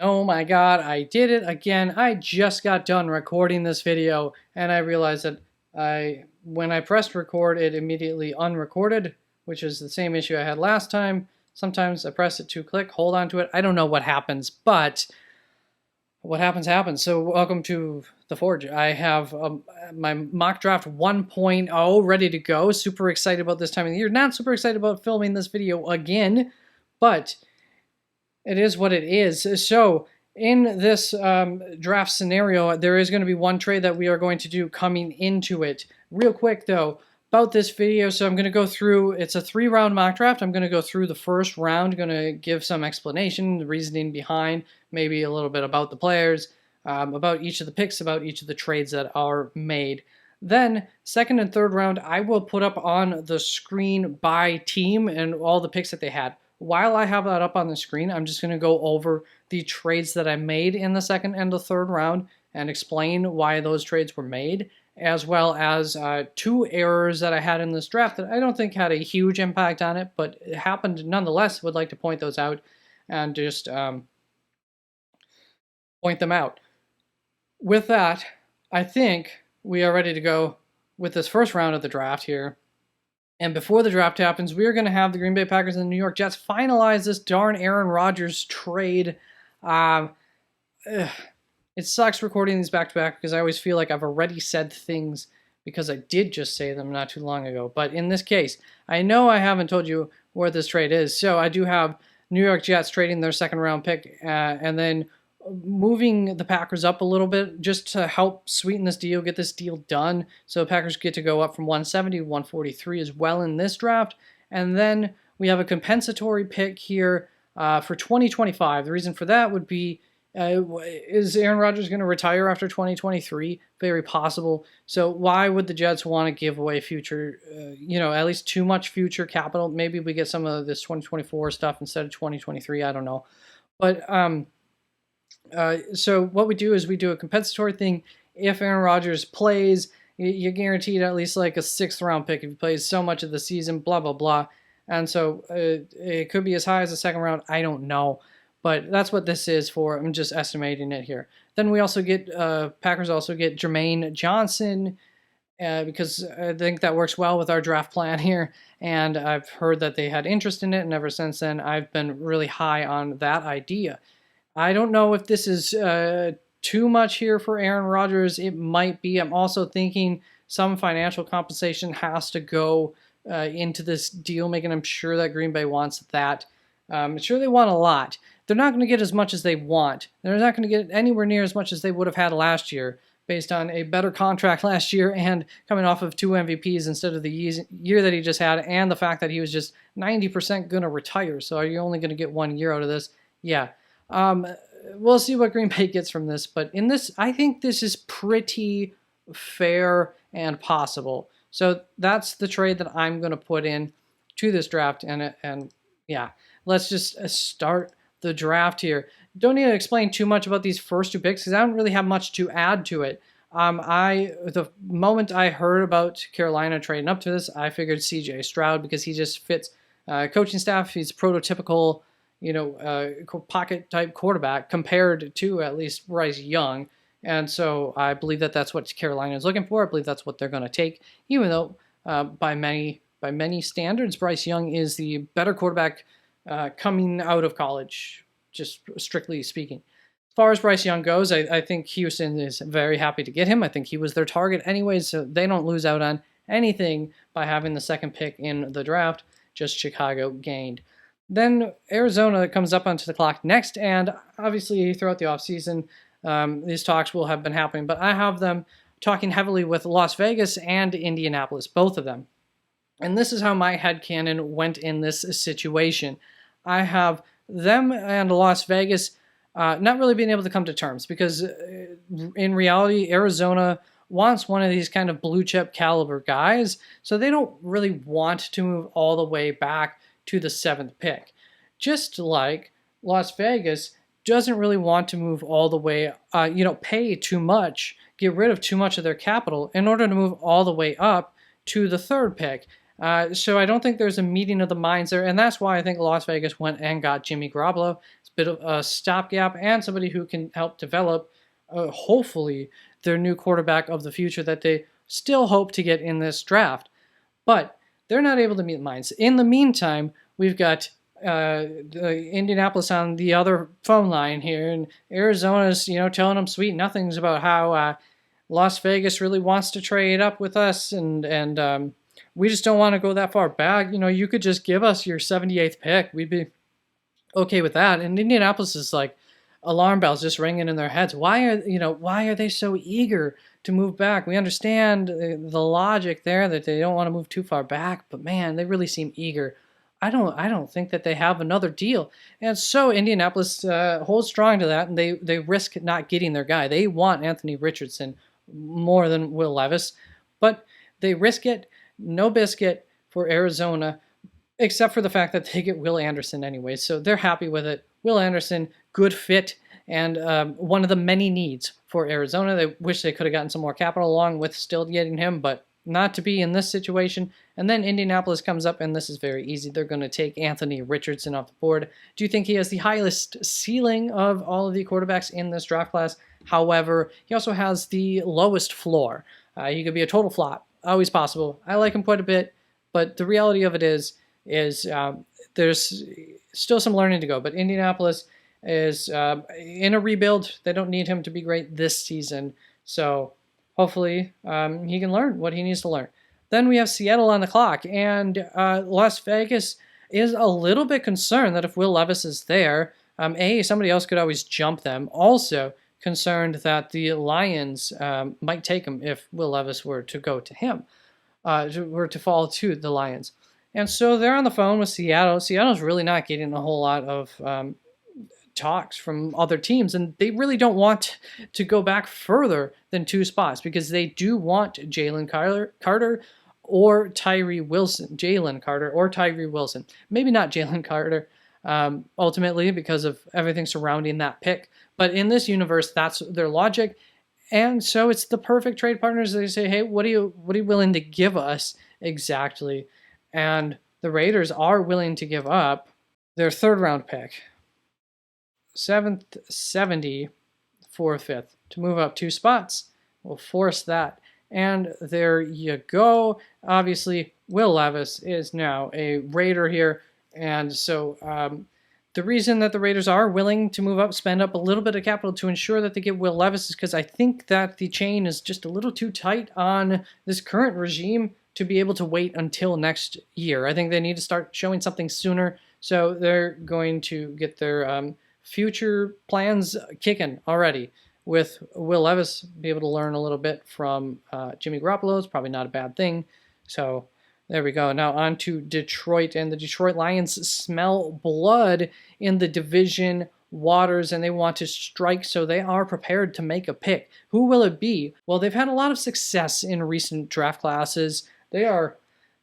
Oh my god, I did it again. I just got done recording this video and I realized that when I pressed record, it immediately unrecorded, which is the same issue I had last time. Sometimes I press it to click, hold on to it. I don't know what happens, but what happens happens. So welcome to the Forge. I have my mock draft 1.0 ready to go. Super excited about this time of the year. Not super excited about filming this video again, but it is what it is. So in this draft scenario, there is going to be one trade that we are going to do coming into it. Real quick though, about this video, so I'm going to go through, it's a 3-round mock draft. I'm going to go through the first round, going to give some explanation, the reasoning behind, maybe a little bit about the players, about each of the picks, about each of the trades that are made. Then, second and third round, I will put up on the screen by team and all the picks that they had. While I have that up on the screen, I'm just going to go over the trades that I made in the second and the third round and explain why those trades were made, as well as 2 errors that I had in this draft that I don't think had a huge impact on it, but it happened nonetheless. Would like to point those out and just point them out. With that, I think we are ready to go with this first round of the draft here. And before the draft happens, we are going to have the Green Bay Packers and the New York Jets finalize this darn Aaron Rodgers trade. It sucks recording these back-to-back because I always feel like I've already said things because I did just say them not too long ago. But in this case, I know I haven't told you where this trade is. So I do have New York Jets trading their second-round pick and then moving the Packers up a little bit just to help sweeten this deal, get this deal done. So the Packers get to go up from 170 to 143 as well in this draft. And then we have a compensatory pick here for 2025. The reason for that would be, is Aaron Rodgers going to retire after 2023? Very possible. So why would the Jets want to give away future, at least too much future capital? Maybe we get some of this 2024 stuff instead of 2023. I don't know. But so what we do is we do a compensatory thing. If Aaron Rodgers plays, you're guaranteed at least like a 6th round pick if he plays so much of the season, blah, blah, blah. And so it could be as high as the 2nd round. I don't know. But that's what this is for. I'm just estimating it here. Then we also get, Packers also get Jermaine Johnson because I think that works well with our draft plan here. And I've heard that they had interest in it. And ever since then, I've been really high on that idea. I don't know if this is too much here for Aaron Rodgers. It might be. I'm also thinking some financial compensation has to go into this deal, making I'm sure that Green Bay wants that. I'm sure they want a lot. They're not going to get as much as they want. They're not going to get anywhere near as much as they would have had last year based on a better contract last year and coming off of 2 MVPs instead of the year that he just had and the fact that he was just 90% going to retire. So are you only going to get 1 year out of this? Yeah. We'll see what Green Bay gets from this, but in this, I think this is pretty fair and possible. So that's the trade that I'm going to put in to this draft, and yeah, let's just start the draft here. Don't need to explain too much about these first 2 picks because I don't really have much to add to it. The moment I heard about Carolina trading up to this, I figured CJ Stroud because he just fits coaching staff. He's prototypical, pocket type quarterback compared to at least Bryce Young. And so I believe that that's what Carolina is looking for. I believe that's what they're going to take, even though by many standards, Bryce Young is the better quarterback coming out of college, just strictly speaking. As far as Bryce Young goes, I think Houston is very happy to get him. I think he was their target anyways, so they don't lose out on anything by having the 2nd pick in the draft. Just Chicago gained. Then Arizona comes up onto the clock next, and obviously throughout the offseason, these talks will have been happening, but I have them talking heavily with Las Vegas and Indianapolis, both of them. And this is how my headcanon went in this situation. I have them and Las Vegas not really being able to come to terms because in reality, Arizona wants one of these kind of blue chip caliber guys, so they don't really want to move all the way back to the 7th pick. Just like Las Vegas doesn't really want to move all the way, pay too much, get rid of too much of their capital in order to move all the way up to the 3rd pick. So I don't think there's a meeting of the minds there, and that's why I think Las Vegas went and got Jimmy Garoppolo. It's a bit of a stopgap and somebody who can help develop, hopefully, their new quarterback of the future that they still hope to get in this draft. But they're not able to meet the minds. In the meantime, we've got Indianapolis on the other phone line here, and Arizona's, telling them sweet nothings about how Las Vegas really wants to trade up with us, and we just don't want to go that far back. You could just give us your 78th pick. We'd be okay with that. And Indianapolis is like alarm bells just ringing in their heads. Why are they so eager to move back? We understand the logic there that they don't want to move too far back, but man, they really seem eager. I don't think that they have another deal. And so Indianapolis holds strong to that, and they risk not getting their guy. They want Anthony Richardson more than Will Levis, but they risk it. No biscuit for Arizona, except for the fact that they get Will Anderson anyway, so they're happy with it. Will Anderson, good fit, and one of the many needs for Arizona. They wish they could have gotten some more capital along with still getting him, but not to be in this situation. And then Indianapolis comes up, and this is very easy. They're going to take Anthony Richardson off the board. Do you think he has the highest ceiling of all of the quarterbacks in this draft class? However, he also has the lowest floor. He could be a total flop. Always possible. I like him quite a bit, but the reality of it is there's still some learning to go. But Indianapolis is in a rebuild. They don't need him to be great this season, so hopefully he can learn what he needs to learn. Then we have Seattle on the clock, and Las Vegas is a little bit concerned that if Will Levis is there, somebody else could always jump them. Also concerned that the Lions might take him if Will Levis were to go to him, were to fall to the Lions. And so they're on the phone with Seattle. Seattle's really not getting a whole lot of talks from other teams, and they really don't want to go back further than 2 spots because they do want Jalen Carter or Tyree Wilson. Jalen Carter or Tyree Wilson. Maybe not Jalen Carter, ultimately, because of everything surrounding that pick. But in this universe, that's their logic. And so it's the perfect trade partners. They say, hey, what are you willing to give us exactly? And the Raiders are willing to give up their 3rd round pick, 7th, 70 for 5th, to move up 2 spots. We'll force that. And there you go. Obviously, Will Levis is now a Raider here. And so the reason that the Raiders are willing to move up, spend up a little bit of capital to ensure that they get Will Levis is because I think that the chain is just a little too tight on this current regime to be able to wait until next year. I think they need to start showing something sooner. So they're going to get their future plans kicking already with Will Levis, be able to learn a little bit from Jimmy Garoppolo. It's probably not a bad thing. So there we go. Now on to Detroit, and the Detroit Lions smell blood in the division waters, and they want to strike, so they are prepared to make a pick. Who will it be? Well, they've had a lot of success in recent draft classes. They are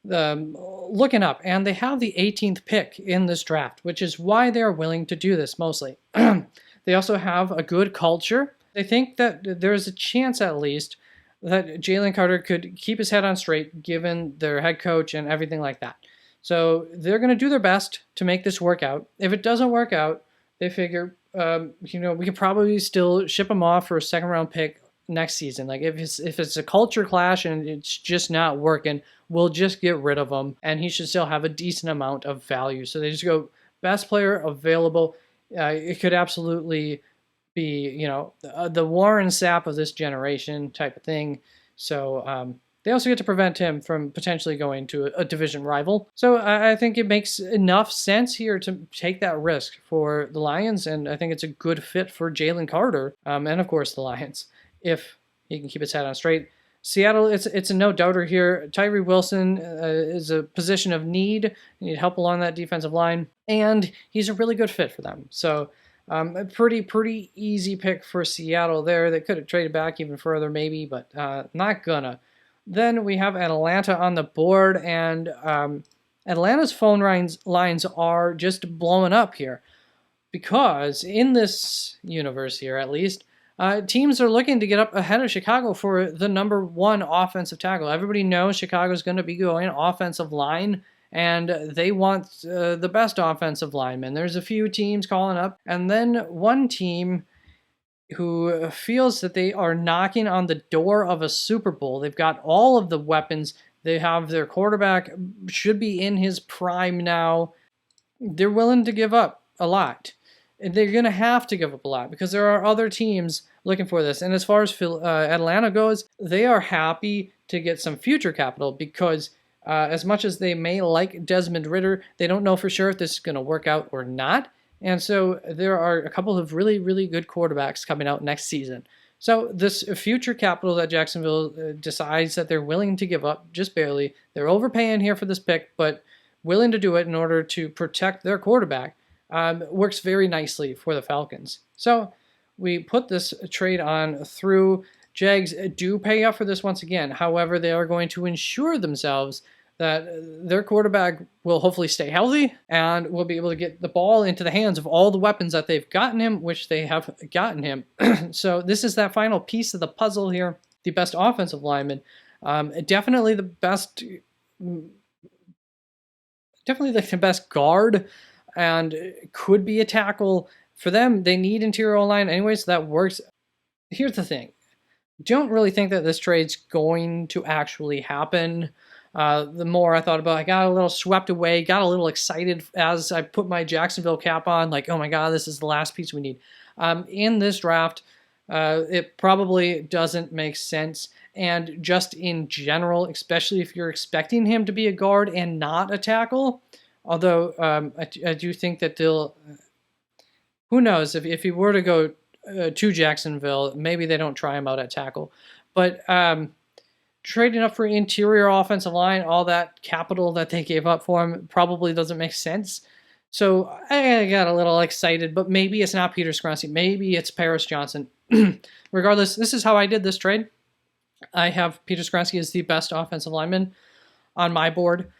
looking up, and they have the 18th pick in this draft, which is why they're willing to do this mostly. They also have a good culture. They think that there's a chance, at least, that Jalen Carter could keep his head on straight given their head coach and everything like that. So they're going to do their best to make this work out. If it doesn't work out, they figure, we could probably still ship him off for a 2nd round pick next season. Like if it's a culture clash and it's just not working, we'll just get rid of him, and he should still have a decent amount of value. So they just go best player available. It could absolutely be, the Warren Sapp of this generation type of thing. So they also get to prevent him from potentially going to a division rival. So I think it makes enough sense here to take that risk for the Lions, and I think it's a good fit for Jalen Carter, and of course the Lions, if he can keep his head on straight. Seattle, it's a no-doubter here. Tyree Wilson is a position of need. You need help along that defensive line, and he's a really good fit for them. So a pretty easy pick for Seattle there. They could have traded back even further maybe, but not gonna. Then we have Atlanta on the board, and Atlanta's phone lines are just blowing up here because in this universe here, at least, teams are looking to get up ahead of Chicago for the number 1 offensive tackle. Everybody knows Chicago's going to be going offensive line, and they want the best offensive lineman. There's a few teams calling up, and then one team who feels that they are knocking on the door of a Super Bowl. They've got all of the weapons. They have their quarterback, should be in his prime now. They're willing to give up a lot. They're going to have to give up a lot because there are other teams looking for this. And as far as Atlanta goes, they are happy to get some future capital because as much as they may like Desmond Ridder, they don't know for sure if this is going to work out or not. And so there are a couple of really, really good quarterbacks coming out next season. So this future capital that Jacksonville decides that they're willing to give up, just barely, they're overpaying here for this pick, but willing to do it in order to protect their quarterback, works very nicely for the Falcons. So we put this trade on through. Jags do pay up for this once again. However, they are going to ensure themselves that their quarterback will hopefully stay healthy and will be able to get the ball into the hands of all the weapons that they've gotten him, which they have gotten him. So this is that final piece of the puzzle here. The best offensive lineman. Definitely the best guard, and could be a tackle. For them, they need interior line anyway, so that works. Here's the thing. Don't really think that this trade's going to actually happen. The more I thought about it, I got a little swept away, got a little excited as I put my Jacksonville cap on, like, oh my God, this is the last piece we need. In this draft, it probably doesn't make sense. And just in general, especially if you're expecting him to be a guard and not a tackle, although I do think that they'll, who knows, if he were to go to Jacksonville, maybe they don't try him out at tackle. But trading up for interior offensive line, all that capital that they gave up for him probably doesn't make sense. So I got a little excited, but maybe it's not Peter Skoronski. Maybe it's Paris Johnson. Regardless, this is how I did this trade. I have Peter Skoronski as the best offensive lineman on my board.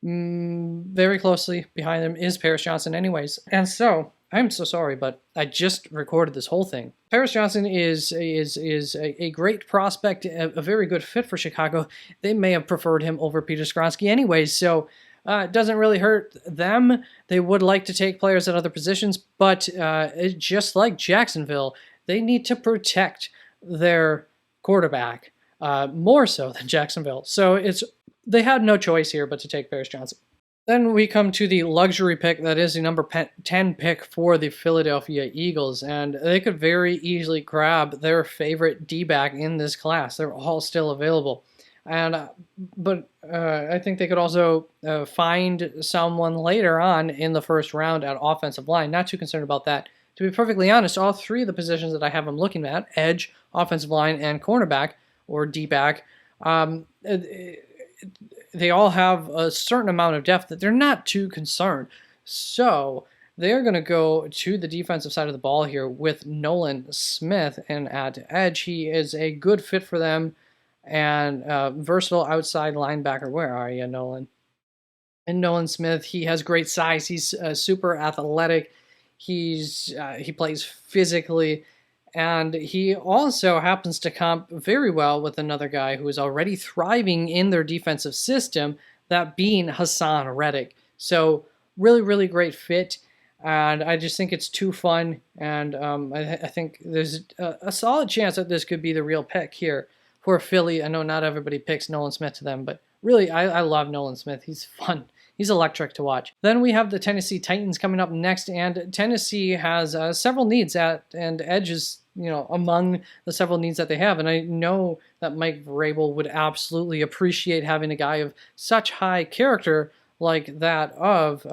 Very closely behind him is Paris Johnson anyways. And so, I'm so sorry, but I just recorded this whole thing. Paris Johnson is a great prospect, a very good fit for Chicago. They may have preferred him over Peter Skoronski anyways, so it doesn't really hurt them. They would like to take players at other positions, but just like Jacksonville, they need to protect their quarterback more so than Jacksonville. So they had no choice here but to take Paris Johnson. Then we come to the luxury pick that is the number 10 pick for the Philadelphia Eagles, and they could very easily grab their favorite D-back in this class. They're all still available. But I think they could also find someone later on in the first round at offensive line. Not too concerned about that. To be perfectly honest, all three of the positions that I have them looking at, edge, offensive line, and cornerback, or D-back, they all have a certain amount of depth that they're not too concerned. So they're going to go to the defensive side of the ball here with Nolan Smith, and at edge, he is a good fit for them and versatile outside linebacker. Where are you, Nolan? And Nolan Smith, he has great size. He's super athletic. He plays physically. And he also happens to comp very well with another guy who is already thriving in their defensive system, that being Hassan Reddick. So really, really great fit. And I just think it's too fun. And I think there's a solid chance that this could be the real pick here for Philly. I know not everybody picks Nolan Smith to them, but really, I love Nolan Smith. He's fun. He's electric to watch. Then we have the Tennessee Titans coming up next, and Tennessee has several needs and edge is, among the several needs that they have. And I know that Mike Vrabel would absolutely appreciate having a guy of such high character like that of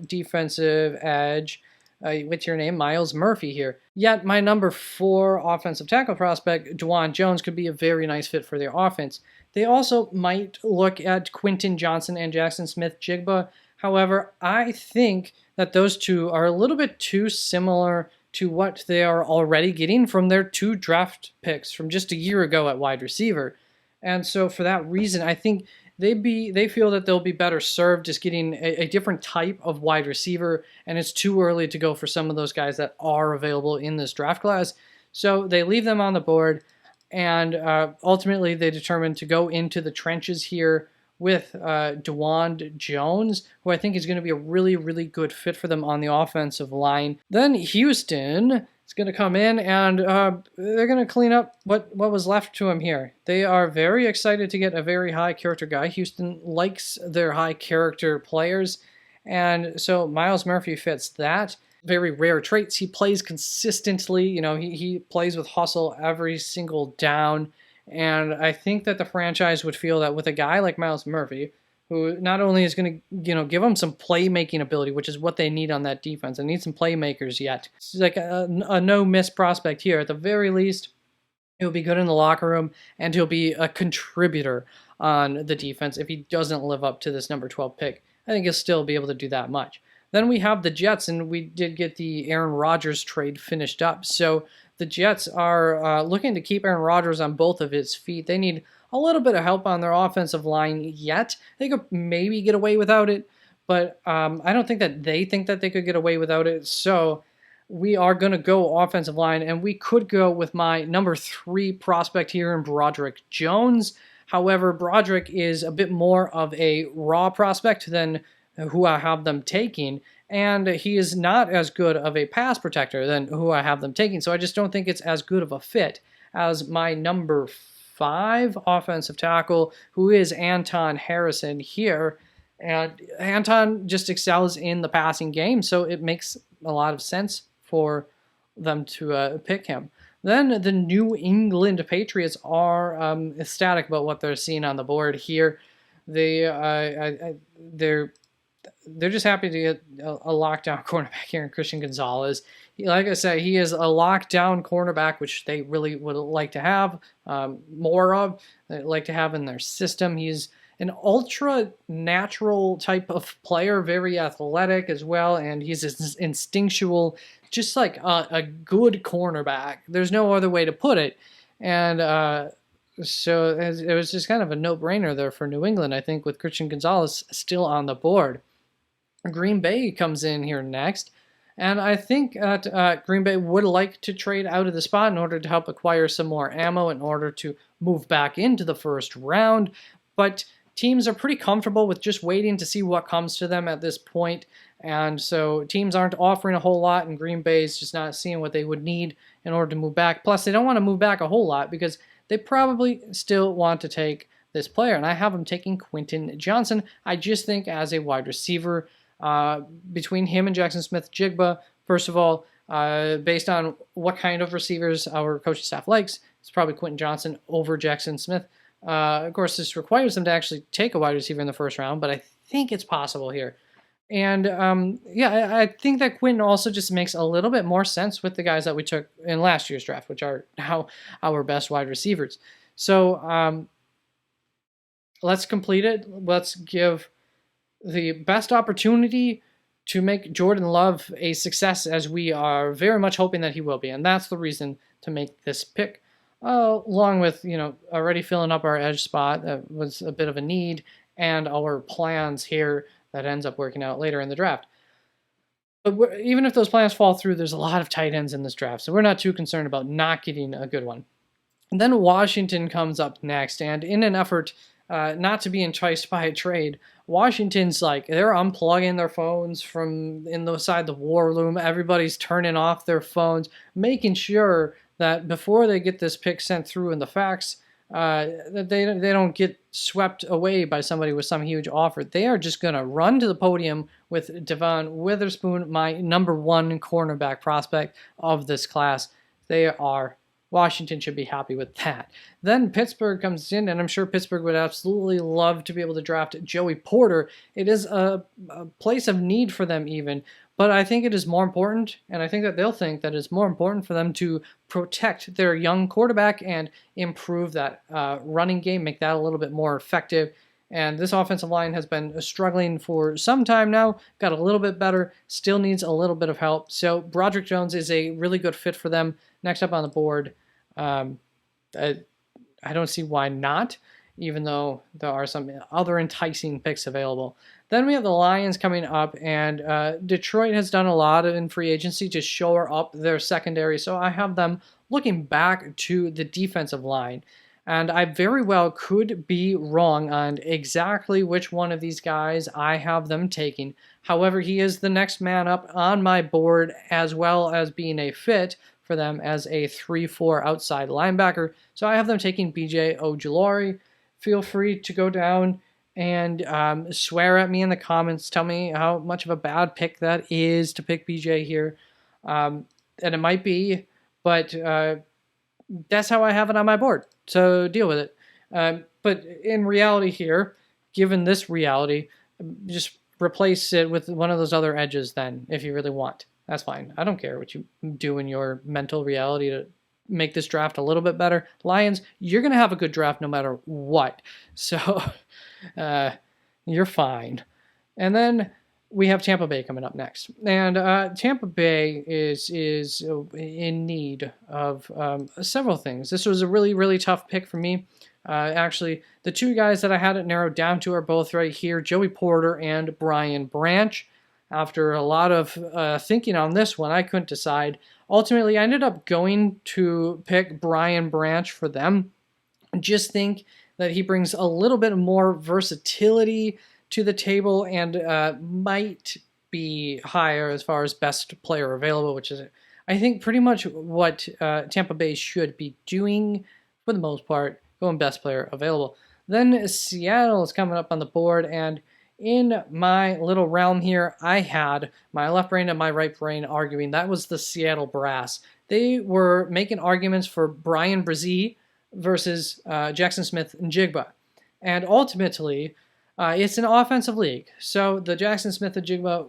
defensive edge. What's your name? Miles Murphy here. Yet my number 4 offensive tackle prospect, Dawand Jones, could be a very nice fit for their offense. They also might look at Quentin Johnston and Jackson Smith-Njigba. However, I think that those two are a little bit too similar to what they are already getting from their 2 draft picks from just a year ago at wide receiver. And so for that reason, I think they feel that they'll be better served just getting a different type of wide receiver, and it's too early to go for some of those guys that are available in this draft class. So they leave them on the board, and ultimately they determined to go into the trenches here with Darnell Jones, who I think is going to be a really, really good fit for them on the offensive line. Then Houston is going to come in, and they're going to clean up what was left to him here. They are very excited to get a very high character guy. Houston likes their high character players, and so Myles Murphy fits that. Very rare traits. He plays consistently. You know, he plays with hustle every single down. And I think that the franchise would feel that with a guy like Myles Murphy, who not only is going to, give them some playmaking ability, which is what they need on that defense. They need some playmakers yet. It's like a no-miss prospect here. At the very least, he'll be good in the locker room, and he'll be a contributor on the defense if he doesn't live up to this number 12 pick. I think he'll still be able to do that much. Then we have the Jets, and we did get the Aaron Rodgers trade finished up. So the Jets are looking to keep Aaron Rodgers on both of his feet. They need a little bit of help on their offensive line yet. They could maybe get away without it, but I don't think that they think that they could get away without it. So we are going to go offensive line, and we could go with my number 3 prospect here in Broderick Jones. However, Broderick is a bit more of a raw prospect than who I have them taking, and he is not as good of a pass protector than who I have them taking, so I just don't think it's as good of a fit as my number 5 offensive tackle, who is Anton Harrison here. And Anton just excels in the passing game, so it makes a lot of sense for them to pick him. Then the New England Patriots are ecstatic about what they're seeing on the board here. They're just happy to get a lockdown cornerback here in Christian Gonzalez. Like I said, he is a lockdown cornerback, which they really would like to have more of. They like to have in their system. He's an ultra-natural type of player, very athletic as well, and he's instinctual, just like a good cornerback. There's no other way to put it. And so it was just kind of a no-brainer there for New England, I think, with Christian Gonzalez still on the board. Green Bay comes in here next, and I think that Green Bay would like to trade out of the spot in order to help acquire some more ammo in order to move back into the first round, but teams are pretty comfortable with just waiting to see what comes to them at this point, and so teams aren't offering a whole lot, and Green Bay is just not seeing what they would need in order to move back. Plus, they don't want to move back a whole lot because they probably still want to take this player, and I have them taking Quentin Johnston. I just think as a wide receiver, between him and Jackson Smith-Njigba, first of all, based on what kind of receivers our coaching staff likes, it's probably Quentin Johnston over Jackson Smith. Of course, this requires them to actually take a wide receiver in the first round, but I think it's possible here. And I think that Quentin also just makes a little bit more sense with the guys that we took in last year's draft, which are now our best wide receivers. So let's complete it. Let's give the best opportunity to make Jordan Love a success, as we are very much hoping that he will be. And that's the reason to make this pick, along with, already filling up our edge spot. That was a bit of a need, and our plans here that ends up working out later in the draft. But even if those plans fall through, there's a lot of tight ends in this draft, so we're not too concerned about not getting a good one. And then Washington comes up next, and in an effort not to be enticed by a trade, Washington's they're unplugging their phones from inside the war room. Everybody's turning off their phones, making sure that before they get this pick sent through in the fax, that they don't get swept away by somebody with some huge offer. They are just going to run to the podium with Devon Witherspoon, my number 1 cornerback prospect of this class. Washington should be happy with that. Then Pittsburgh comes in, and I'm sure Pittsburgh would absolutely love to be able to draft Joey Porter. It is a place of need for them even, but I think it is more important, and I think that they'll think that it's more important for them to protect their young quarterback and improve that running game, make that a little bit more effective. And this offensive line has been struggling for some time now, got a little bit better, still needs a little bit of help. So Broderick Jones is a really good fit for them. Next up on the board, I don't see why not, even though there are some other enticing picks available. Then we have the Lions coming up, and Detroit has done a lot in free agency to shore up their secondary, so I have them looking back to the defensive line. And I very well could be wrong on exactly which one of these guys I have them taking. However, he is the next man up on my board, as well as being a fit for them as a 3-4 outside linebacker. So I have them taking BJ Ojulari. Feel free to go down and swear at me in the comments. Tell me how much of a bad pick that is to pick BJ here. And it might be, but that's how I have it on my board. So deal with it. But in reality here, given this reality, just replace it with one of those other edges then, if you really want. That's fine. I don't care what you do in your mental reality to make this draft a little bit better. Lions, you're going to have a good draft no matter what. So you're fine. And then we have Tampa Bay coming up next. And Tampa Bay is in need of several things. This was a really, really tough pick for me. Actually, the two guys that I had it narrowed down to are both right here, Joey Porter and Brian Branch. After a lot of thinking on this one, I couldn't decide. Ultimately, I ended up going to pick Brian Branch for them. Just think that he brings a little bit more versatility to the table and might be higher as far as best player available, which is, I think, pretty much what Tampa Bay should be doing for the most part, going best player available. Then Seattle is coming up on the board, and in my little realm here, I had my left brain and my right brain arguing. That was the Seattle Brass. They were making arguments for Bryan Bresee versus Jackson Smith-Njigba. And ultimately, it's an offensive league. So the Jackson Smith-Njigba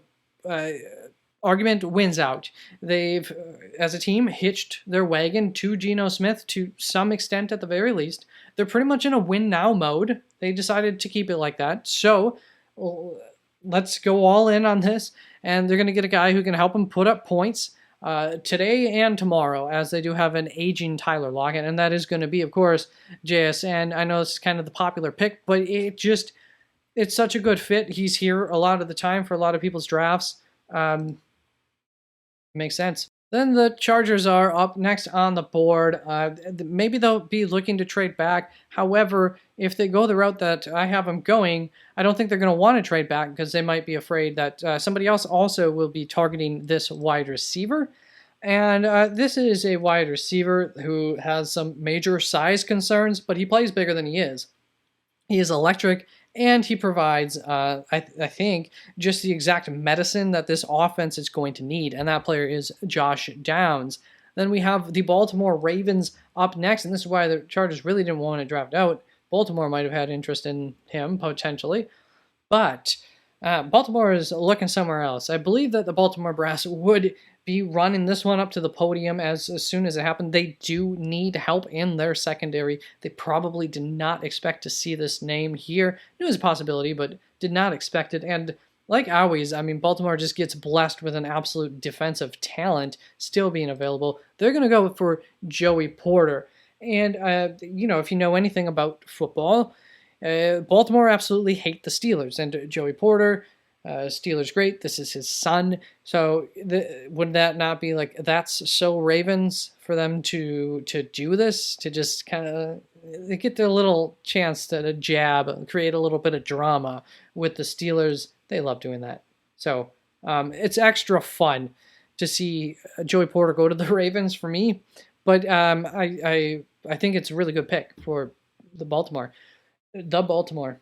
argument wins out. They've, as a team, hitched their wagon to Geno Smith to some extent at the very least. They're pretty much in a win-now mode. They decided to keep it like that. So let's go all in on this, and they're going to get a guy who can help them put up points today and tomorrow, as they do have an aging Tyler Lockett, and that is going to be, of course, JSN. I know this is kind of the popular pick, but it's such a good fit. He's here a lot of the time for a lot of people's drafts. Makes sense. Then the Chargers are up next on the board. Maybe they'll be looking to trade back. However, if they go the route that I have them going, I don't think they're going to want to trade back because they might be afraid that somebody else also will be targeting this wide receiver. And this is a wide receiver who has some major size concerns, but he plays bigger than he is. He is electric, and he provides, I think, just the exact medicine that this offense is going to need, and that player is Josh Downs. Then we have the Baltimore Ravens up next, and this is why the Chargers really didn't want to draft out. Baltimore might have had interest in him, potentially, but Baltimore is looking somewhere else. I believe that the Baltimore Brass would be running this one up to the podium as soon as it happened. They do need help in their secondary. They probably did not expect to see this name here. It was a possibility, but did not expect it. And like always, I mean, Baltimore just gets blessed with an absolute defensive talent still being available. They're going to go for Joey Porter. And, if you know anything about football, Baltimore absolutely hate the Steelers. And Joey Porter, Steelers great, this is his son. So would that not be like, that's so Ravens for them to do this? To just kind of get their little chance to jab, create a little bit of drama with the Steelers. They love doing that. So it's extra fun to see Joey Porter go to the Ravens for me. But I think it's a really good pick for the Baltimore.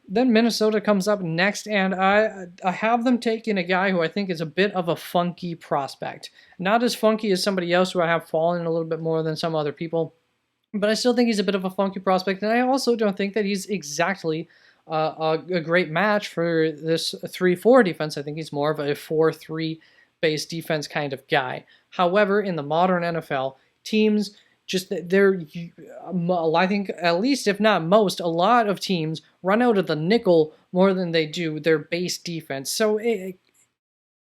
Then Minnesota comes up next, and I have them taking a guy who I think is a bit of a funky prospect. Not as funky as somebody else who I have fallen a little bit more than some other people, but I still think he's a bit of a funky prospect, and I also don't think that he's exactly a great match for this 3-4 defense. I think he's more of a 4-3 base defense kind of guy. However, in the modern NFL, teams I think at least, if not most, a lot of teams run out of the nickel more than they do their base defense. So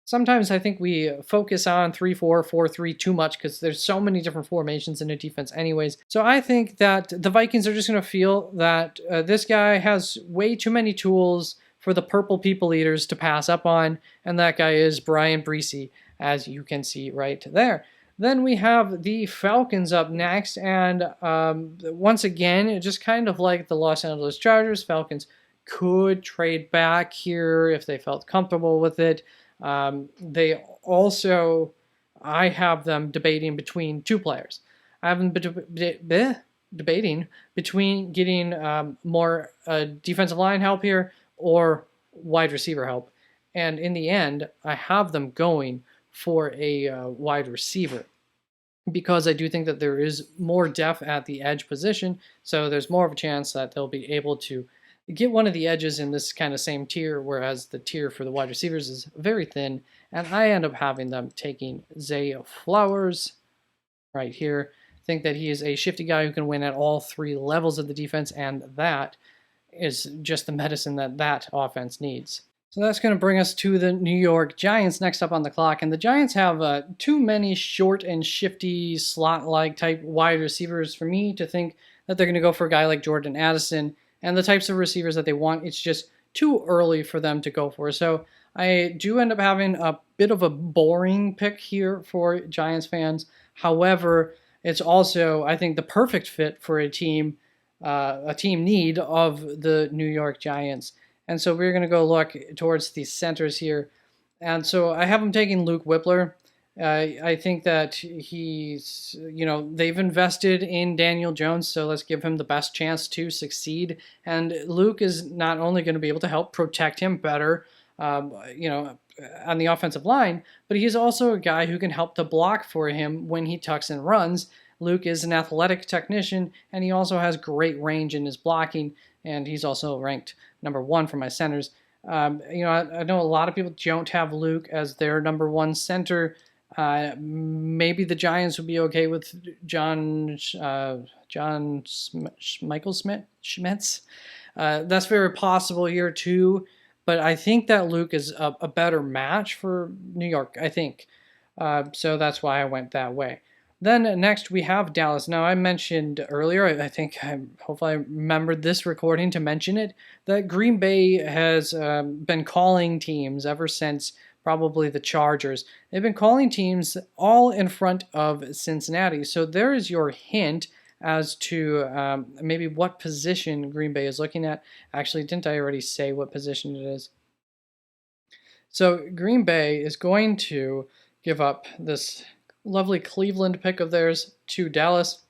sometimes I think we focus on 3-4, 4-3 too much because there's so many different formations in a defense anyways. So I think that the Vikings are just going to feel that this guy has way too many tools for for the purple people eaters to pass up on, and that guy is Bryan Bresee, as you can see right there. Then we have the Falcons up next, and once again, just kind of like the Los Angeles Chargers, Falcons could trade back here if they felt comfortable with it. They also, I have them debating between two players. I have them debating between getting more defensive line help here or wide receiver help. And in the end, I have them going for a wide receiver, because I do think that there is more depth at the edge position, so there's more of a chance that they'll be able to get one of the edges in this kind of same tier, whereas the tier for the wide receivers is very thin, and I end up having them taking Zay Flowers right here. I think that he is a shifty guy who can win at all three levels of the defense, and that is just the medicine that offense needs. So that's going to bring us to the New York Giants next up on the clock. And the Giants have too many short and shifty slot-like type wide receivers for me to think that they're going to go for a guy like Jordan Addison and the types of receivers that they want. It's just too early for them to go for. So I do end up having a bit of a boring pick here for Giants fans. However, it's also, I think, the perfect fit for a team need of the New York Giants. And so we're going to go look towards the centers here. And so I have him taking Luke Wypler. I think that he's, they've invested in Daniel Jones, so let's give him the best chance to succeed. And Luke is not only going to be able to help protect him better, on the offensive line, but he's also a guy who can help to block for him when he tucks and runs. Luke is an athletic technician, and he also has great range in his blocking, and he's also ranked number 1 for my centers. I know a lot of people don't have Luke as their number 1 center. Maybe the Giants would be okay with Michael Schmitz. That's very possible here too, but I think that Luke is a better match for New York, I think. So that's why I went that way. Then next we have Dallas. Now I mentioned earlier, hopefully I remembered this recording to mention it, that Green Bay has been calling teams ever since probably the Chargers. They've been calling teams all in front of Cincinnati. So there is your hint as to maybe what position Green Bay is looking at. Actually, didn't I already say what position it is? So Green Bay is going to give up this lovely Cleveland pick of theirs to Dallas,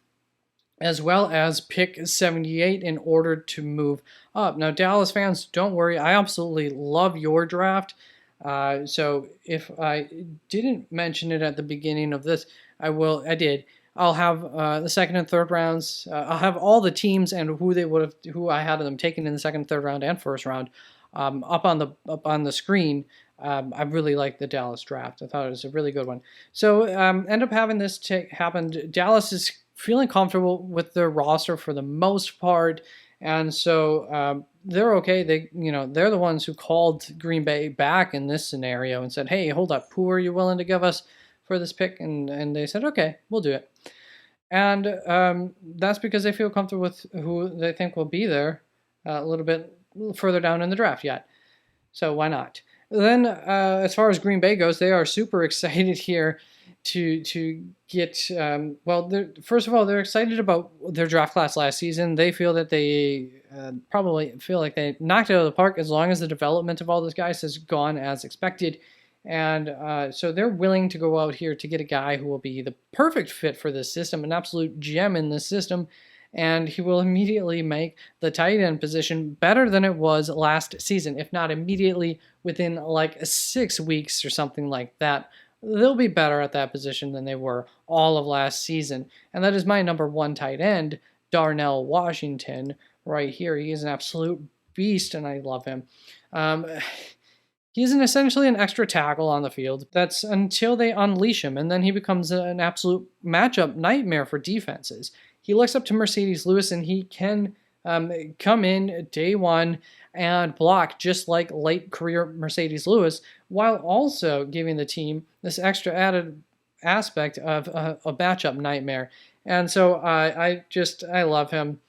as well as pick 78 in order to move up. Now, Dallas fans, don't worry. I absolutely love your draft. So if I didn't mention it at the beginning of this, I did. I'll have the second and third rounds. I'll have all the teams and who I had them taken in the second, third round, and first round up on the screen. I really liked the Dallas draft. I thought it was a really good one. So end up having this happen. Dallas is feeling comfortable with their roster for the most part, and so they're okay. They're the ones who called Green Bay back in this scenario and said, "Hey, hold up, who are you willing to give us for this pick?" And they said, "Okay, we'll do it." And that's because they feel comfortable with who they think will be there a little bit further down in the draft yet. So why not? Then, as far as Green Bay goes, they are super excited here to get, first of all, they're excited about their draft class last season. They feel that they probably feel like they knocked it out of the park as long as the development of all those guys has gone as expected. And so they're willing to go out here to get a guy who will be the perfect fit for this system, an absolute gem in this system. And he will immediately make the tight end position better than it was last season, if not immediately within like 6 weeks or something like that. They'll be better at that position than they were all of last season. And that is my number 1 tight end, Darnell Washington, right here. He is an absolute beast, and I love him. He's essentially an extra tackle on the field. That's until they unleash him, and then he becomes an absolute matchup nightmare for defenses. He looks up to Mercedes Lewis, and he can come in day one and block just like late career Mercedes Lewis, while also giving the team this extra added aspect of a matchup nightmare. And so I love him.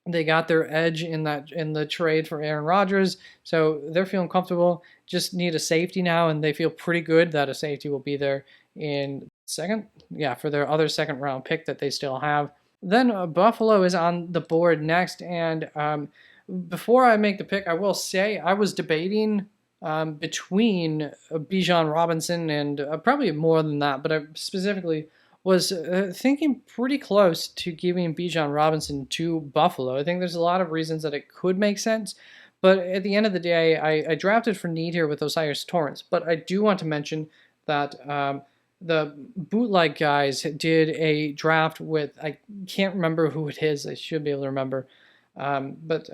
They got their edge in the trade for Aaron Rodgers, so they're feeling comfortable. Just need a safety now, and they feel pretty good that a safety will be there in second. Yeah, for their other second round pick that they still have. Then Buffalo is on the board next, and before I make the pick, I will say I was debating between Bijan Robinson and probably more than that, but I specifically was thinking pretty close to giving Bijan Robinson to Buffalo. I think there's a lot of reasons that it could make sense, but at the end of the day, I drafted for need here with O'Cyrus Torrence. But I do want to mention that the Bootleg guys did a draft with, I can't remember who it is, I should be able to remember, but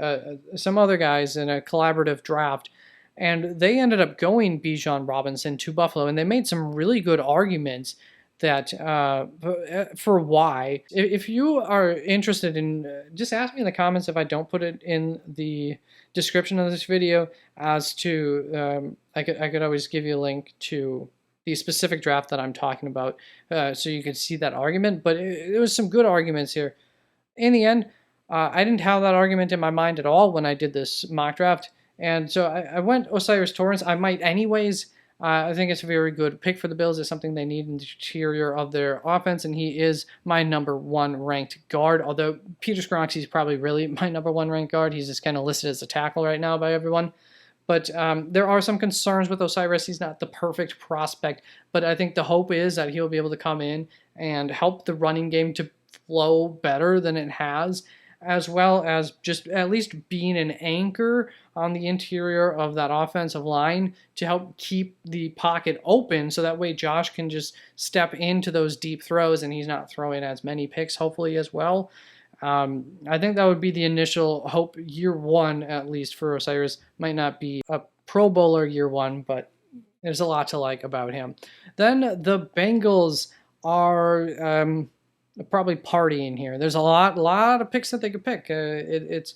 some other guys in a collaborative draft, and they ended up going Bijan Robinson to Buffalo, and they made some really good arguments that for why. If you are interested in, just ask me in the comments if I don't put it in the description of this video, as to I could always give you a link to the specific draft that I'm talking about, so you could see that argument. But it was some good arguments here. In the end, I didn't have that argument in my mind at all when I did this mock draft, and so I went O'Cyrus Torrence. I might anyways. I think it's a very good pick for the Bills. It's something they need in the interior of their offense, and he is my #1 ranked guard, although Peter Skoronski is probably really my #1 ranked guard. He's just kind of listed as a tackle right now by everyone. But there are some concerns with O'Cyrus. He's not the perfect prospect, but I think the hope is that he'll be able to come in and help the running game to flow better than it has, as well as just at least being an anchor on the interior of that offensive line to help keep the pocket open, so that way Josh can just step into those deep throws and he's not throwing as many picks, hopefully, as well. I think that would be the initial hope, year one at least, for O'Cyrus. Might not be a Pro Bowler year one, but there's a lot to like about him. Then the Bengals are probably partying here. There's a lot of picks that they could pick. It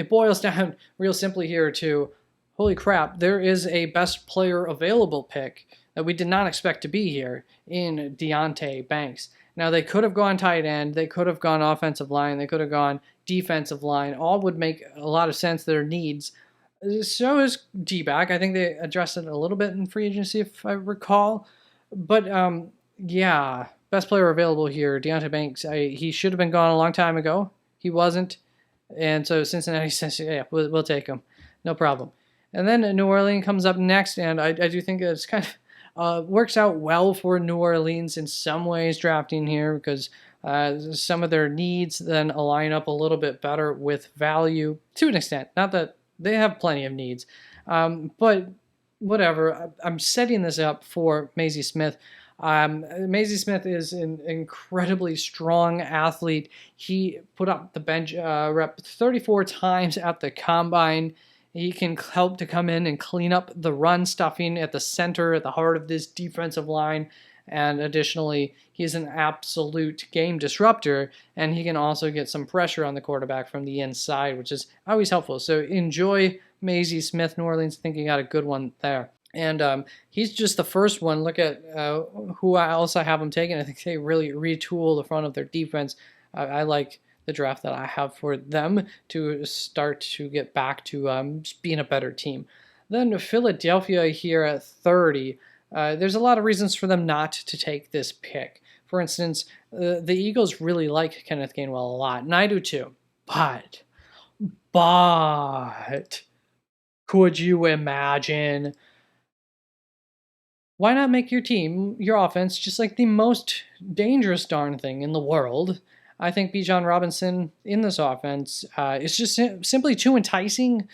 boils down real simply here to, holy crap, there is a best player available pick that we did not expect to be here in Deonte Banks. Now, they could have gone tight end, they could have gone offensive line, they could have gone defensive line. All would make a lot of sense, their needs. So is D-back. I think they addressed it a little bit in free agency, if I recall. But, yeah, best player available here, Deonte Banks. He should have been gone a long time ago. He wasn't. And so Cincinnati says, yeah, we'll take him. No problem. And then New Orleans comes up next, and I do think it's kind of works out well for New Orleans in some ways drafting here, because some of their needs then align up a little bit better with value to an extent. Not that they have plenty of needs, but whatever. I'm setting this up for Mazi Smith. Mazi Smith is an incredibly strong athlete. He put up the bench rep 34 times at the combine. He can help to come in and clean up the run stuffing at the center, at the heart of this defensive line. And additionally, he's an absolute game disruptor, and he can also get some pressure on the quarterback from the inside, which is always helpful. So enjoy Mazi Smith. New Orleans, think you got a good one there. And he's just the first one. Look at who else I have him taking. I think they really retool the front of their defense. I like the draft that I have for them to start to get back to just being a better team. Then Philadelphia here at 30. There's a lot of reasons for them not to take this pick. For instance, the Eagles really like Kenneth Gainwell a lot, and I do too. But could you imagine? Why not make your team, your offense, just like the most dangerous darn thing in the world? I think Bijan Robinson in this offense is just simply too enticing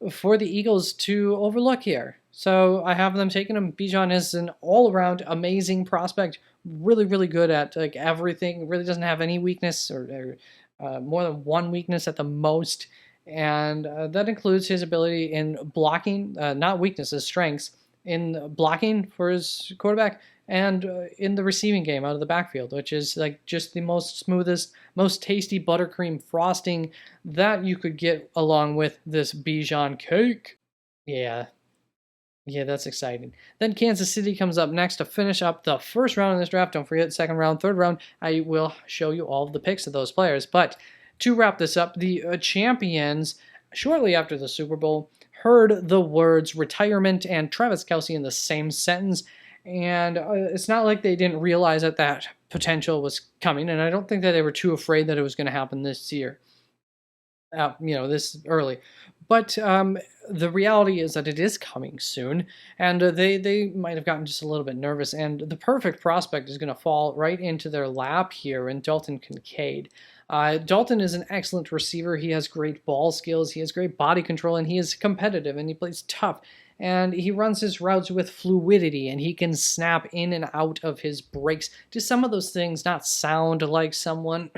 for the Eagles to overlook here. So I have them taking him. Bijan is an all-around amazing prospect, really, really good at like everything. Really doesn't have any weakness, or more than one weakness at the most. And that includes his ability in blocking, not weaknesses, strengths, in blocking for his quarterback, and in the receiving game out of the backfield, which is like just the most smoothest, most tasty buttercream frosting that you could get along with this Bijan cake. Yeah, that's exciting. Then Kansas City comes up next to finish up the first round of this draft. Don't forget, second round, third round, I will show you all of the picks of those players. But to wrap this up, the champions, shortly after the Super Bowl, heard the words retirement and Travis Kelce in the same sentence. And it's not like they didn't realize that potential was coming. And I don't think that they were too afraid that it was going to happen this year, this early. But the reality is that it is coming soon, and they might have gotten just a little bit nervous, and the perfect prospect is going to fall right into their lap here in Dalton Kincaid. Dalton is an excellent receiver. He has great ball skills, he has great body control, and he is competitive, and he plays tough, and he runs his routes with fluidity, and he can snap in and out of his breaks. Do some of those things not sound like someone,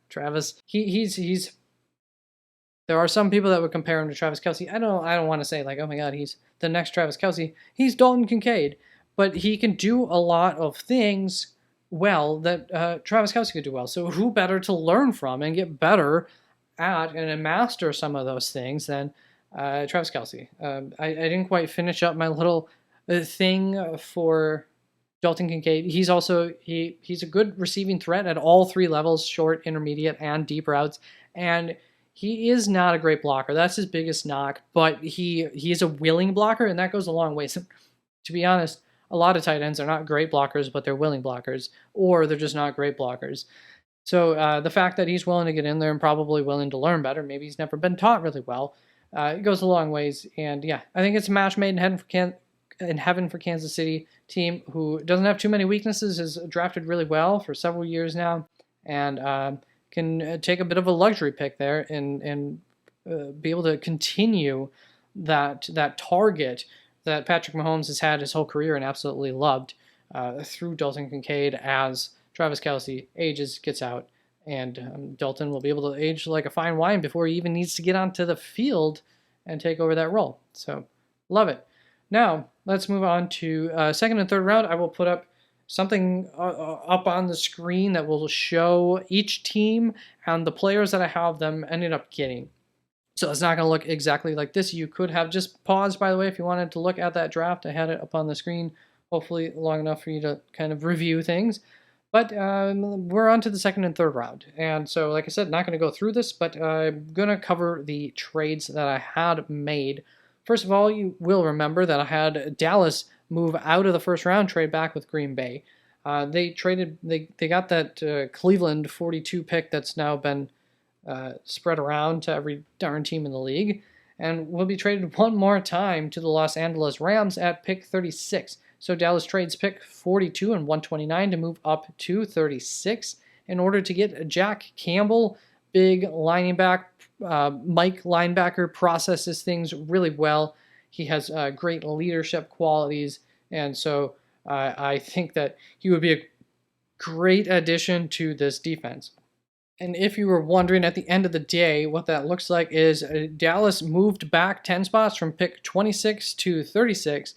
Travis? He's There are some people that would compare him to Travis Kelce. I don't want to say like, oh my God, he's the next Travis Kelce. He's Dalton Kincaid, but he can do a lot of things well that Travis Kelce could do well. So who better to learn from and get better at and master some of those things than Travis Kelce? I didn't quite finish up my little thing for Dalton Kincaid. He's also he's a good receiving threat at all three levels: short, intermediate, and deep routes, and he is not a great blocker. That's his biggest knock, but he is a willing blocker, and that goes a long way. So, to be honest, a lot of tight ends are not great blockers, but they're willing blockers, or they're just not great blockers. So the fact that he's willing to get in there and probably willing to learn better, maybe he's never been taught really well, it goes a long ways. And yeah, I think it's a match made in heaven for Kansas City, team who doesn't have too many weaknesses, has drafted really well for several years now, and can take a bit of a luxury pick there and be able to continue that target that Patrick Mahomes has had his whole career and absolutely loved through Dalton Kincaid as Travis Kelce ages, gets out, and Dalton will be able to age like a fine wine before he even needs to get onto the field and take over that role. So, love it. Now, let's move on to second and third round. I will put up something up on the screen that will show each team and the players that I have them ended up getting. So it's not going to look exactly like this. You could have just paused, by the way, if you wanted to look at that draft. I had it up on the screen, hopefully long enough for you to kind of review things. But we're on to the second and third round. And so, like I said, not going to go through this, but I'm going to cover the trades that I had made. First of all, you will remember that I had Dallas move out of the first round, trade back with Green Bay. They got that Cleveland 42 pick that's now been spread around to every darn team in the league, and will be traded one more time to the Los Angeles Rams at pick 36. So Dallas trades pick 42 and 129 to move up to 36 in order to get Jack Campbell, big linebacker. Mike linebacker processes things really well. He has great leadership qualities, and so I think that he would be a great addition to this defense. And if you were wondering at the end of the day, what that looks like is Dallas moved back 10 spots from pick 26 to 36,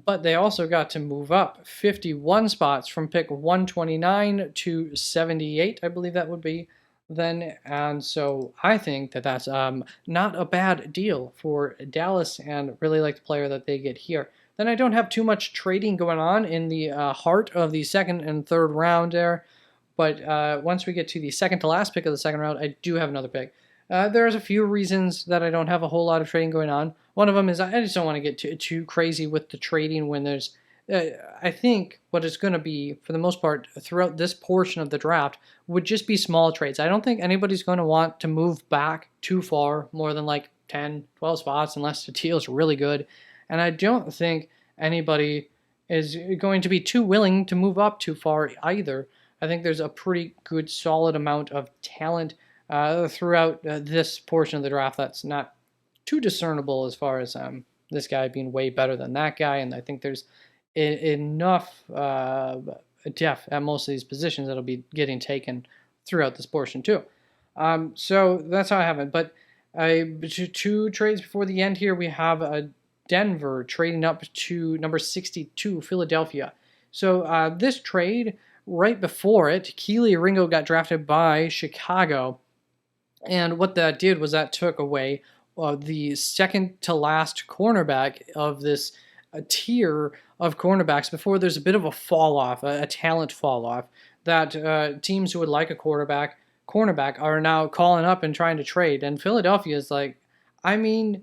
but they also got to move up 51 spots from pick 129 to 78, I believe that would be then. And so I think that that's not a bad deal for Dallas, and really like the player that they get here. Then I don't have too much trading going on in the heart of the second and third round there. But once we get to the second to last pick of the second round, I do have another pick. There's a few reasons that I don't have a whole lot of trading going on. One of them is I just don't want to get too crazy with the trading when there's... I think what it's going to be, for the most part, throughout this portion of the draft, would just be small trades. I don't think anybody's going to want to move back too far, more than like 10, 12 spots, unless the deal is really good. And I don't think anybody is going to be too willing to move up too far either. I think there's a pretty good, solid amount of talent throughout this portion of the draft that's not too discernible as far as this guy being way better than that guy. And I think there's enough depth at most of these positions that'll be getting taken throughout this portion too. So that's how I have it. But two trades before the end here, we have Denver trading up to number 62, Philadelphia. So this trade, right before it, Keely Ringo got drafted by Chicago. And what that did was that took away the second to last cornerback of this tier of cornerbacks before there's a bit of a fall off, a talent fall off, that teams who would like a quarterback cornerback are now calling up and trying to trade. And Philadelphia is like, I mean,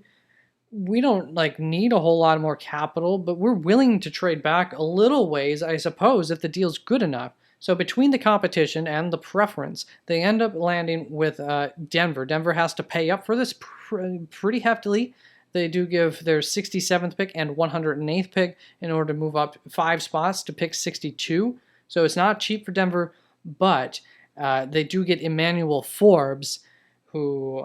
we don't like need a whole lot more capital, but we're willing to trade back a little ways, I suppose, if the deal's good enough. So between the competition and the preference, they end up landing with Denver. Denver has to pay up for this pretty heftily. They do give their 67th pick and 108th pick in order to move up 5 spots to pick 62. So it's not cheap for Denver, but they do get Emmanuel Forbes, who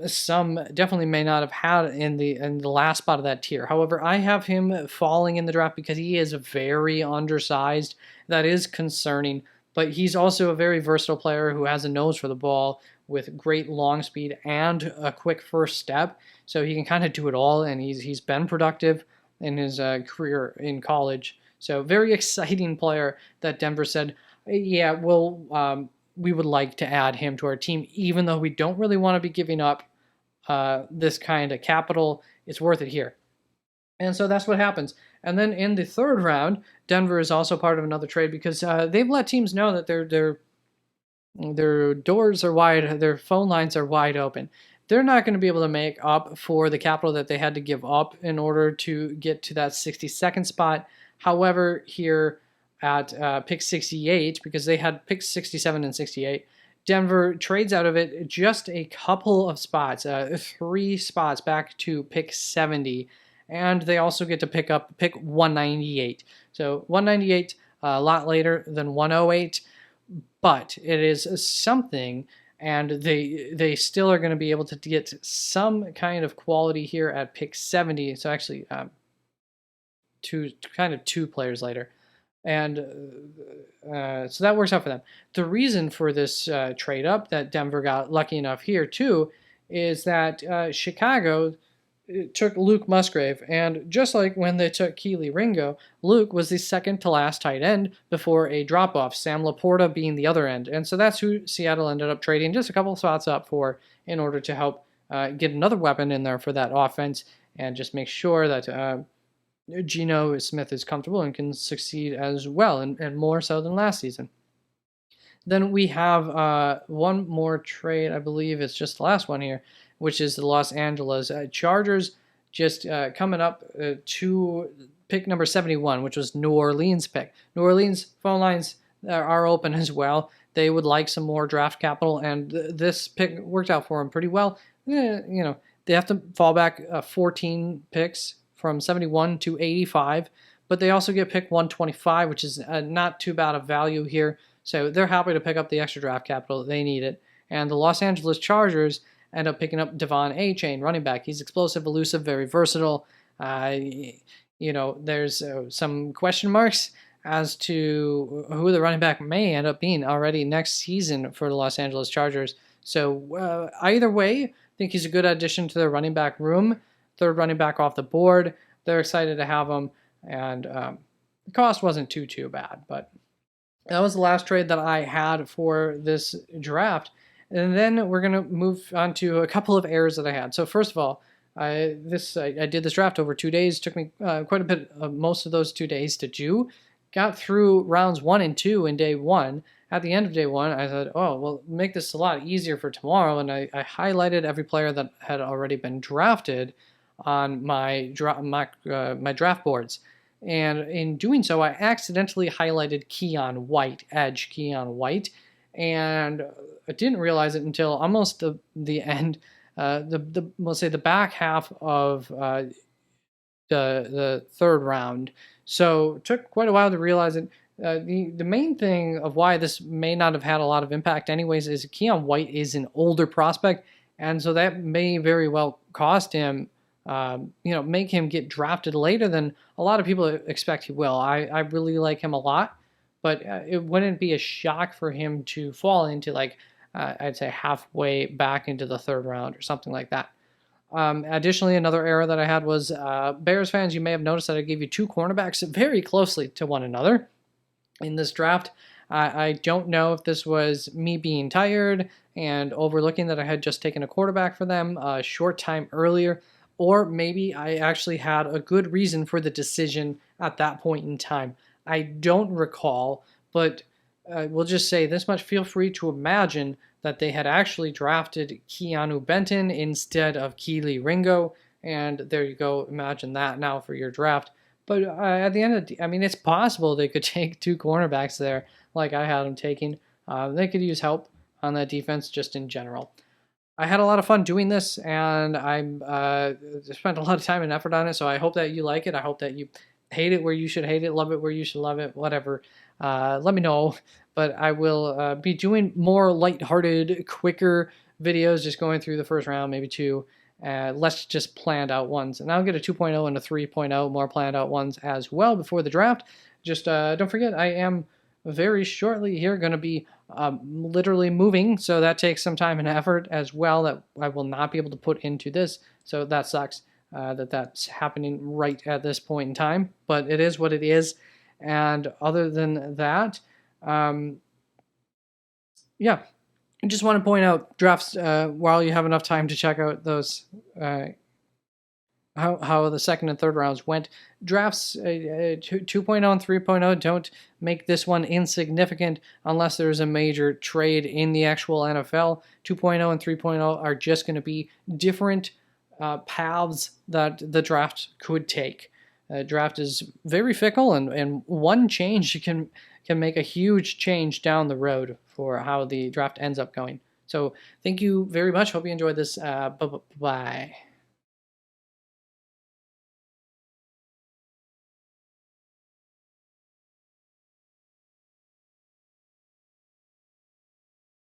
some definitely may not have had in the last spot of that tier. However, I have him falling in the draft because he is very undersized. That is concerning, but he's also a very versatile player who has a nose for the ball with great long speed and a quick first step. So he can kind of do it all, and he's been productive in his career in college. So very exciting player that Denver said, yeah, we would like to add him to our team, even though we don't really want to be giving up this kind of capital. It's worth it here. And so that's what happens. And then in the third round, Denver is also part of another trade because they've let teams know that their doors are wide, their phone lines are wide open. They're not going to be able to make up for the capital that they had to give up in order to get to that 62nd spot. However, here at pick 68, because they had picks 67 and 68, Denver trades out of it just a couple of spots, 3 spots back to pick 70, and they also get to pick up pick 198. So 198 a lot later than 108, but it is something, and they still are going to be able to get some kind of quality here at pick 70. So actually, two players later. And so that works out for them. The reason for this trade up that Denver got lucky enough here too is that Chicago took Luke Musgrave, and just like when they took Keely Ringo, Luke was the second to last tight end before a drop-off, Sam Laporta being the other end. And so that's who Seattle ended up trading just a couple of spots up for in order to help get another weapon in there for that offense and just make sure that Geno Smith is comfortable and can succeed as well, and more so than last season. Then we have one more trade, I believe it's just the last one here, which is the Los Angeles Chargers just coming up to pick number 71, which was New Orleans pick. New Orleans phone lines are open as well. They would like some more draft capital, and this pick worked out for them pretty well. They have to fall back 14 picks from 71 to 85, but they also get pick 125, which is not too bad of value here. So they're happy to pick up the extra draft capital. They need it. And the Los Angeles Chargers end up picking up Devon Achane, running back. He's explosive, elusive, very versatile. There's some question marks as to who the running back may end up being already next season for the Los Angeles Chargers. So either way, I think he's a good addition to their running back room. Third running back off the board. They're excited to have him, and the cost wasn't too bad. But that was the last trade that I had for this draft. And then we're going to move on to a couple of errors that I had. So first of all, I did this draft over 2 days. It took me quite a bit of most of those 2 days to do. Got through rounds 1 and 2 in day 1. At the end of day 1, I said, make this a lot easier for tomorrow. And I highlighted every player that had already been drafted on my draft boards. And in doing so, I accidentally highlighted Keion White, edge Keion White. And I didn't realize it until almost the end, we'll say the back half of the third round. So it took quite a while to realize it. The main thing of why this may not have had a lot of impact anyways is Keion White is an older prospect, and so that may very well cost him, make him get drafted later than a lot of people expect he will. I really like him a lot, but it wouldn't be a shock for him to fall into I'd say halfway back into the third round or something like that. Additionally, another error that I had was Bears fans, you may have noticed that I gave you 2 cornerbacks very closely to one another in this draft. I don't know if this was me being tired and overlooking that I had just taken a quarterback for them a short time earlier, or maybe I actually had a good reason for the decision at that point in time. I don't recall, but we'll just say this much. Feel free to imagine that they had actually drafted Keanu Benton instead of Keely Ringo. And there you go. Imagine that now for your draft. But at the end of I mean, it's possible they could take 2 cornerbacks there like I had them taking. They could use help on that defense just in general. I had a lot of fun doing this, and I spent a lot of time and effort on it, so I hope that you like it. I hope that you hate it where you should hate it, love it where you should love it, whatever. Let me know, but I will be doing more lighthearted, quicker videos, just going through the first round, maybe 2, less just planned out ones. And I'll get a 2.0 and a 3.0, more planned out ones as well before the draft. Just don't forget, I am very shortly here going to be literally moving, so that takes some time and effort as well that I will not be able to put into this, so that sucks that's happening right at this point in time, but it is what it is. And other than that, yeah, I just want to point out drafts while you have enough time to check out those how the second and third rounds went. Drafts 2.0 and 3.0 don't make this one insignificant unless there's a major trade in the actual NFL. 2.0 and 3.0 are just going to be different paths that the draft could take. Draft is very fickle, and one change can make a huge change down the road for how the draft ends up going. So thank you very much. Hope you enjoyed this. Bye-bye.